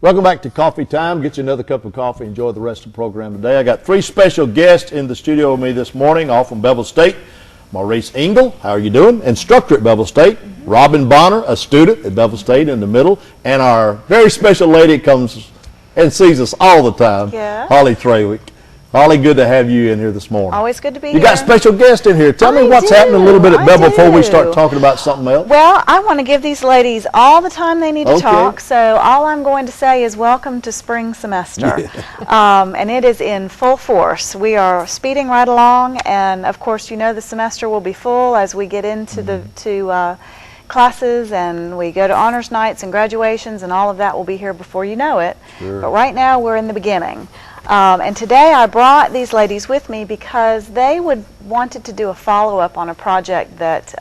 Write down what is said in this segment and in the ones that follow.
Welcome back to Coffee Time. Get you another cup of coffee. Enjoy the rest of the program today. I got three special guests in the studio with me this morning, all from Bevel State. Maurice Engel, how are you doing? Instructor at Bevel State. Robin Bonner, a student at Bevel State in the middle. And our very special lady comes and sees us all the time, Holly Trawick. Holly, good to have you in here this morning. Always good to be here. You got special guests in here. Tell me what's happening a little bit at Bevel before we start talking about something else. Well, I want to give these ladies all the time they need to talk, so all I'm going to say is welcome to spring semester. And it is in full force. We are speeding right along, and of course, you know the semester will be full as we get into the classes and we go to honors nights and graduations, and all of that will be here before you know it. Sure. But right now, we're in the beginning. And today I brought these ladies with me because they wanted to do a follow-up on a project that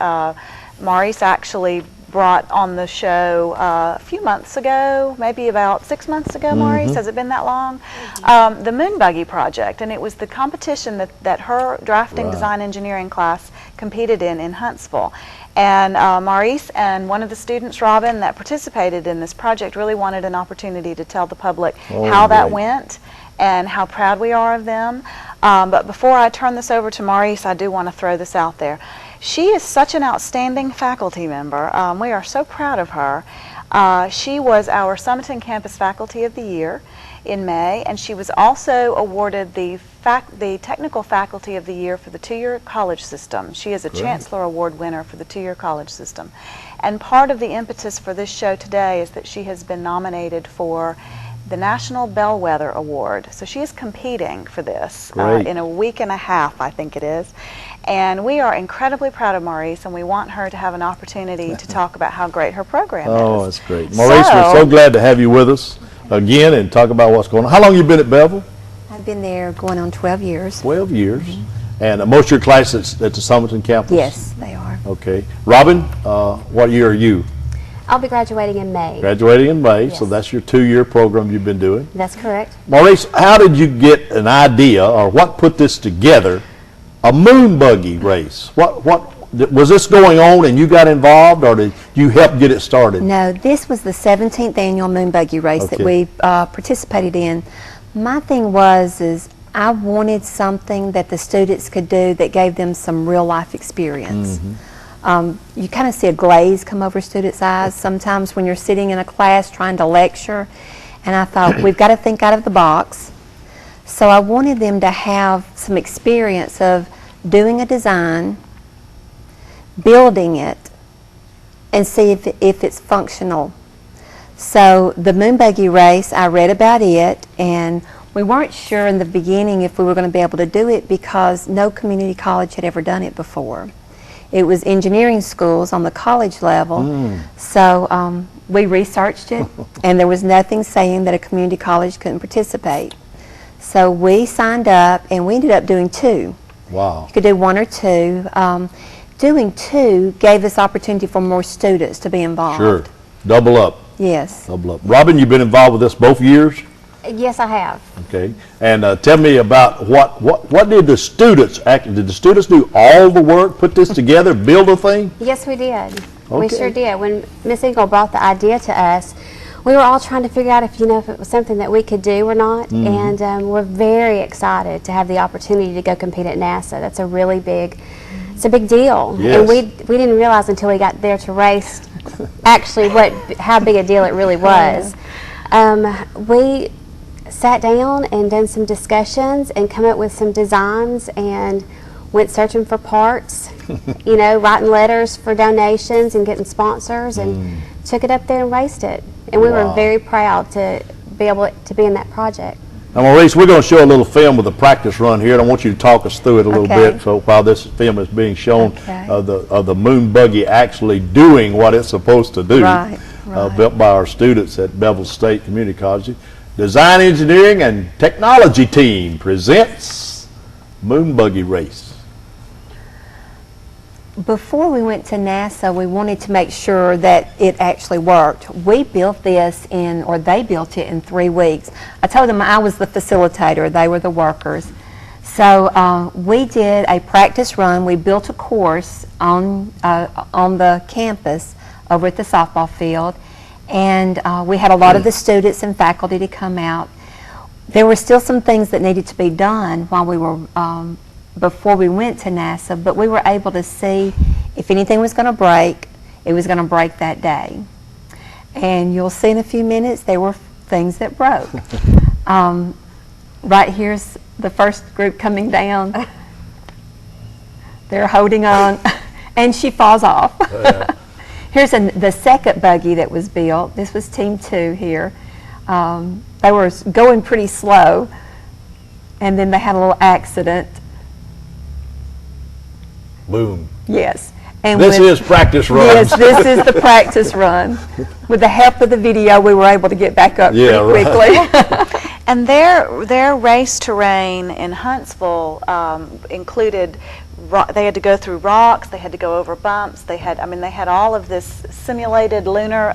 Maurice actually brought on the show a few months ago, maybe about 6 months ago, Maurice. Has it been that long? The Moon Buggy project, and it was the competition that her drafting design engineering class competed in Huntsville. And Maurice and one of the students, Robin, that participated in this project really wanted an opportunity to tell the public how that went and how proud we are of them. But before I turn this over to Maurice, I do want to throw this out there. She is such an outstanding faculty member. We are so proud of her. She was our Summerton Campus Faculty of the Year in May, and she was also awarded the Technical Faculty of the Year for the two-year college system. She is a Chancellor Award winner for the two-year college system. And part of the impetus for this show today is that she has been nominated for the National Bellwether Award. So she is competing for this in a week and a half, I think it is. And we are incredibly proud of Maurice, and we want her to have an opportunity to talk about how great her program is. Oh, that's great. Maurice, we're so glad to have you with us again and talk about what's going on. How long have you been at Bevel? I've been there going on 12 years. 12 years. And most of your classes at the Summerton campus? Yes, they are. Okay. Robin, what year are you? I'll be graduating in May. Graduating in May, so that's your two-year program you've been doing. That's correct. Maurice, how did you get an idea, or what put this together, a moon buggy race? What was this going on and you got involved, or did you help get it started? No, this was the 17th annual moon buggy race that we participated in. My thing is I wanted something that the students could do that gave them some real life experience. You kind of see a glaze come over students' eyes sometimes when you're sitting in a class trying to lecture, and I thought we've got to think out of the box. So I wanted them to have some experience of doing a design, building it, and see if it's functional. So the moon buggy race, I read about it, and we weren't sure in the beginning if we were going to be able to do it because no community college had ever done it before. It was engineering schools on the college level, so we researched it, and there was nothing saying that a community college couldn't participate. So we signed up, and we ended up doing two. Wow. You could do one or two. Doing two gave us opportunity for more students to be involved. Sure. Double up. Yes. Double up. Robin, you've been involved with this both years? Yes, I have. Okay. And tell me about what did the students actually, did the students do all the work, put this together, build a thing? Yes, we did. We sure did. When Miss Engel brought the idea to us, we were all trying to figure out if it was something that we could do or not, and we're very excited to have the opportunity to go compete at NASA. That's a really big, it's a big deal. Yes. And we didn't realize until we got there to race actually how big a deal it really was. We sat down and done some discussions and come up with some designs and went searching for parts, writing letters for donations and getting sponsors, and took it up there and raced it. And we were very proud to be able to be in that project. Now, Maurice, we're going to show a little film with a practice run here, and I want you to talk us through it a little bit. So while this film is being shown, of the moon buggy actually doing what it's supposed to do, built by our students at Bevel State Community College. Design Engineering and Technology Team presents Moon Buggy Race. Before we went to NASA, we wanted to make sure that it actually worked. We built this they built it in 3 weeks. I told them I was the facilitator, they were the workers. So we did a practice run. We built a course on the campus over at the softball field, And we had a lot of the students and faculty to come out. There were still some things that needed to be done while we were, before we went to NASA, but we were able to see if anything was going to break, it was going to break that day. And you'll see in a few minutes there were things that broke. Right here's the first group coming down. They're holding on, and she falls off. Here's the second buggy that was built. This was Team 2 here. They were going pretty slow, and then they had a little accident. Boom. Yes. And this is practice run. Yes, this is the practice run. With the help of the video, we were able to get back up pretty quickly. And their race terrain in Huntsville included, they had to go through rocks, they had to go over bumps, they had all of this simulated lunar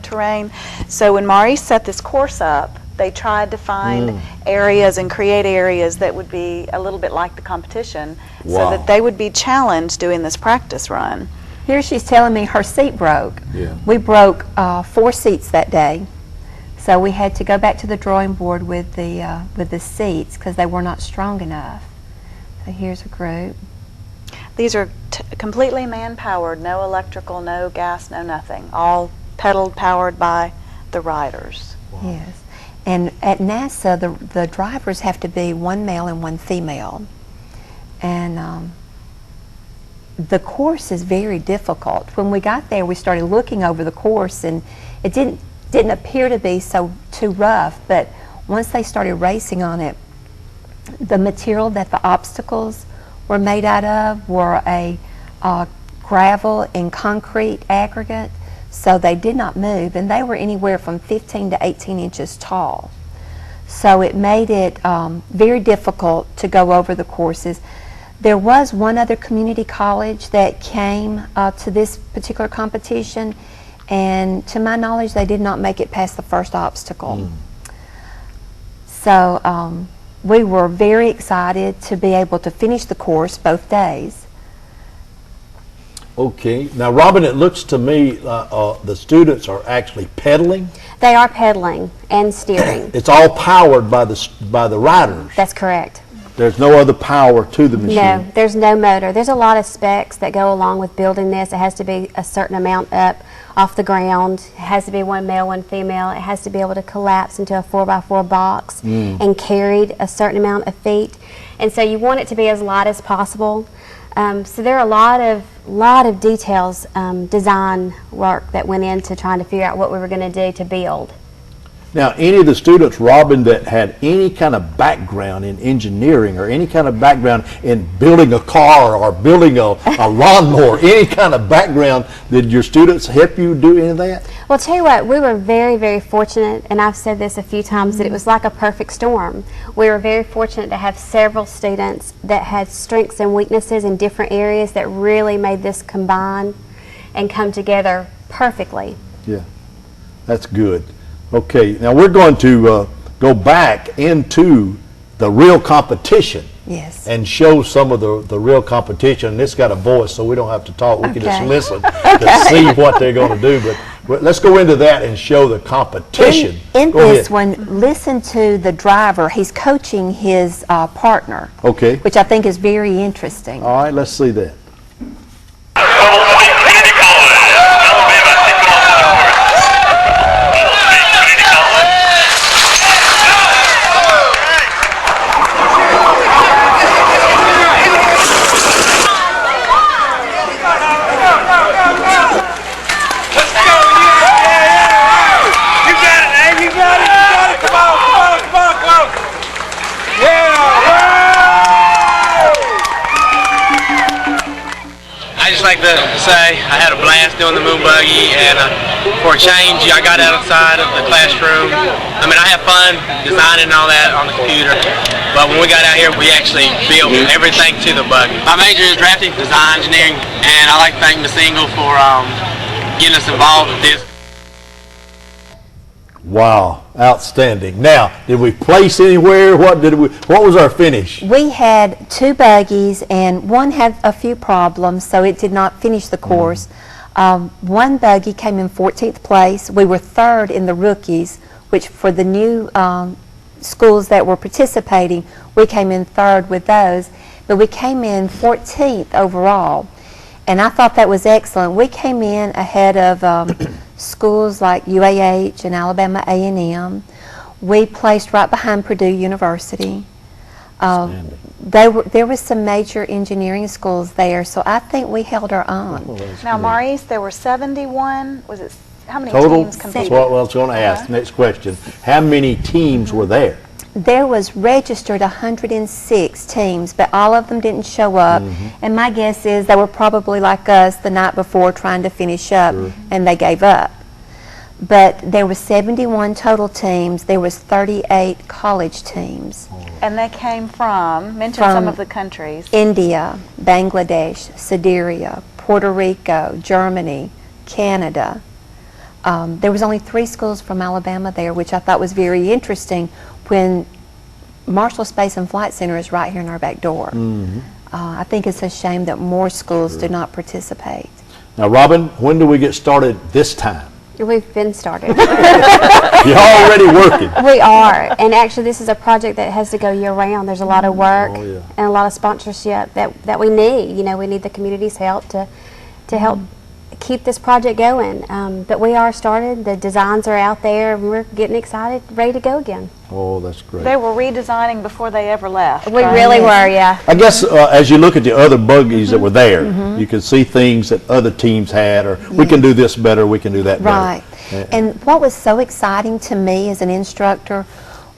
terrain. So when Maurice set this course up, they tried to find areas and create areas that would be a little bit like the competition, so that they would be challenged doing this practice run. Here she's telling me her seat broke. Yeah. We broke 4 seats that day. So we had to go back to the drawing board with the seats because they were not strong enough. So here's a group. These are completely man-powered, no electrical, no gas, no nothing. All pedaled, powered by the riders. Wow. Yes. And at NASA, the drivers have to be 1 male and 1 female. And the course is very difficult. When we got there, we started looking over the course, and it didn't appear to be too rough, but once they started racing on it, the material that the obstacles were made out of were a gravel and concrete aggregate, so they did not move, and they were anywhere from 15 to 18 inches tall. So it made it very difficult to go over the courses. There was one other community college that came to this particular competition, and to my knowledge, they did not make it past the first obstacle. So we were very excited to be able to finish the course both days. Okay. Now, Robin, it looks to me the students are actually pedaling. They are pedaling and steering. It's all powered by the riders. That's correct. There's no other power to the machine. No, there's no motor. There's a lot of specs that go along with building this. It has to be a certain amount up off the ground. It has to be 1 male, 1 female. It has to be able to collapse into a 4x4 box and carried a certain amount of feet. And so you want it to be as light as possible. So there are a lot of details, design work that went into trying to figure out what we were going to do to build. Now, any of the students, Robin, that had any kind of background in engineering or any kind of background in building a car or building a lawnmower, any kind of background, did your students help you do any of that? Well, I'll tell you what, we were very, very fortunate, and I've said this a few times, that it was like a perfect storm. We were very fortunate to have several students that had strengths and weaknesses in different areas that really made this combine and come together perfectly. Yeah, that's good. Okay, now we're going to go back into the real competition. Yes. And show some of the real competition. And it's got a voice, so we don't have to talk. We can just listen to see what they're going to do. But let's go into that and show the competition. In this one, listen to the driver. He's coaching his partner. Okay. Which I think is very interesting. All right, let's see that. I just like to say I had a blast doing the moon buggy, and for a change, I got outside of the classroom. I mean, I have fun designing all that on the computer, but when we got out here, we actually built everything to the buggy. My major is drafting, design engineering, and I like to thank Ms. Engel for getting us involved with this. Wow, outstanding. Now, did we place anywhere? What was our finish? We had 2 buggies, and one had a few problems, so it did not finish the course. One buggy came in 14th place. We were third in the rookies, which for the new schools that were participating, we came in third with those. But we came in 14th overall. And I thought that was excellent. We came in ahead of schools like UAH and Alabama A&M. We placed right behind Purdue University. There was some major engineering schools there, so I think we held our own. Now, Maurice, there were 71, was it, how many Total? teams competed? That's what I was going to ask. Next question. How many teams were there? There was registered 106 teams, but all of them didn't show up. And my guess is they were probably like us the night before trying to finish up, and they gave up. But there was 71 total teams. There was 38 college teams. And they came mention some of the countries. India, Bangladesh, Siberia, Puerto Rico, Germany, Canada. There was only 3 schools from Alabama there, which I thought was very interesting when Marshall Space and Flight Center is right here in our back door. I think it's a shame that more schools do not participate. Now, Robin, when do we get started this time? We've been started. You're already working. We are, and actually this is a project that has to go year-round. There's a lot of work and a lot of sponsorship that we need. You know, we need the community's help to help keep this project going. But we are started. The designs are out there, and we're getting excited, ready to go again. Oh, that's great. They were redesigning before they ever left. We right? really were, yeah. I guess as you look at the other buggies that were there, you can see things that other teams had, or we can do this better, we can do that better. Right. And what was so exciting to me as an instructor,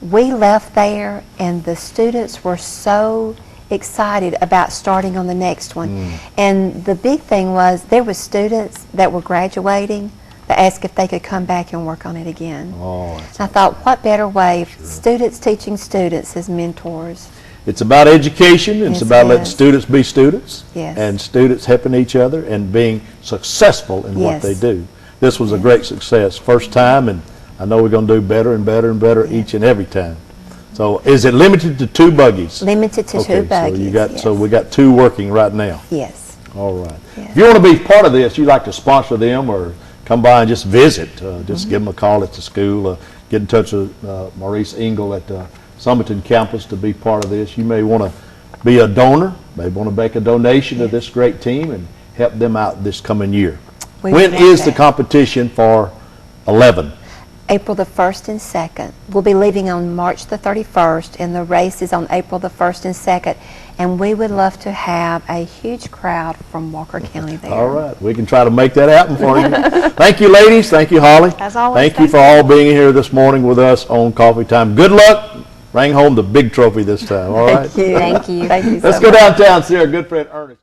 we left there and the students were so excited about starting on the next one. And the big thing was there were students that were graduating that asked if they could come back and work on it again. Oh, I thought, what better way, students teaching students as mentors. it's about education, it's Yes, about it letting is. students be students, Yes. and students helping each other and being successful in what Yes. they do. This was a great success, first time, and I know we're going to do better and better and better each and every time. So is it limited to 2 buggies? Limited to 2 buggies. So you got, yes. so we got 2 working right now. Yes. All right. Yes. If you want to be part of this, you'd like to sponsor them or come by and just visit, just give them a call at the school, get in touch with Maurice Engel at the Summerton campus to be part of this. You may want to be a donor, may want to make a donation to this great team and help them out this coming year. We When would is love the that. competition for 11? April the 1st and 2nd. We'll be leaving on March the 31st, and the race is on April the 1st and 2nd. And we would love to have a huge crowd from Walker County there. All right, we can try to make that happen for you. Thank you, ladies. Thank you, Holly. As always, Thank you for all being here this morning with us on Coffee Time. Good luck. Bring home the big trophy this time, all right? Thank you. Thank you. Thank you so Let's much. go downtown and see our good friend Ernest.